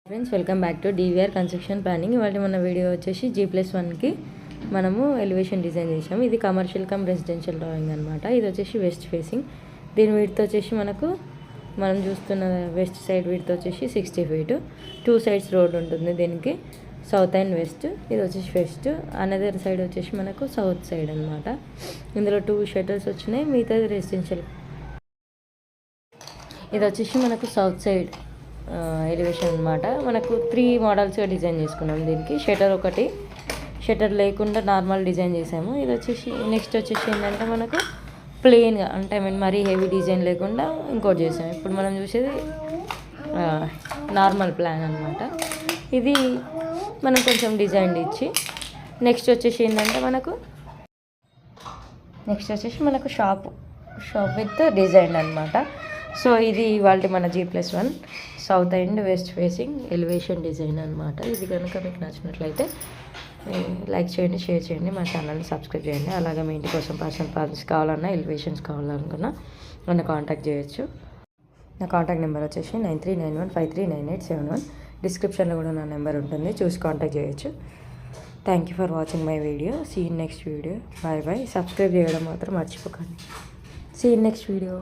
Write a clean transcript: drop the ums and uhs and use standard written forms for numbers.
Friends welcome back to DVR construction planning. ఇవాళ మన video వచ్చేసి G+1కి మనము ఎలివేషన్ డిజైన్ చేసాము. ఇది కమర్షియల్ కమ్ రెసిడెన్షియల్ డ్రాయింగ్ అనమాట. ఇది వచ్చేసి వెస్ట్ ఫేసింగ్. దీని విడ్త్ వచ్చేసి మనం చూస్తున్న వెస్ట్ సైడ్ విడ్త్ వచ్చేసి 60 feet. 2 sides రోడ్ ఉంటుంది దీనికి, సౌత్ అండ్ వెస్ట్. ఇది వచ్చేసి వెస్ట్, అనదర్ సైడ్ వచ్చేసి మనకు సౌత్ సైడ్ అనమాట. ఇందులో 2 shutters వచ్చినాయి, మిగతాది రెసిడెన్షియల్. ఇది వచ్చేసి మనకు సౌత్ సైడ్ ఎలివేషన్ అనమాట. మనకు 3 మోడల్స్గా డిజైన్ చేసుకున్నాం. దీనికి షటర్ లేకుండా నార్మల్ డిజైన్ చేసాము. ఇది వచ్చేసి నెక్స్ట్ వచ్చేసి ఏంటంటే మనకు ప్లెయిన్గా, అంటే మరీ హెవీ డిజైన్ లేకుండా ఇంకోటి చేసాము. ఇప్పుడు మనం చూసేది నార్మల్ ప్లాన్ అనమాట. ఇది మనం కొంచెం డిజైన్ ఇచ్చి నెక్స్ట్ వచ్చేసి ఏంటంటే మనకు షాప్ విత్ డిజైన్ అనమాట. సో ఇది ఇవాళ మన G+1 south and west facing elevation design అనమాట. ఇది కనుక మీకు నచ్చినట్లయితే లైక్ చేయండి, షేర్ చేయండి, మా ఛానల్ని సబ్స్క్రైబ్ చేయండి. అలాగే మీ ఇంటి కోసం పర్సనల్ ప్లాన్స్ కావాలన్నా, ఎలివేషన్స్ కావాలనుకున్నా నన్ను కాంటాక్ట్ చేయొచ్చు. నా కాంటాక్ట్ నెంబర్ వచ్చేసి 9391539871. డిస్క్రిప్షన్లో కూడా నా నెంబర్ ఉంటుంది, చూసి కాంటాక్ట్ చేయొచ్చు. Thank you for watching my video. See in next video. Bye bye. Subscribe చేయడం మాత్రం మర్చిపోకండి. See in next video.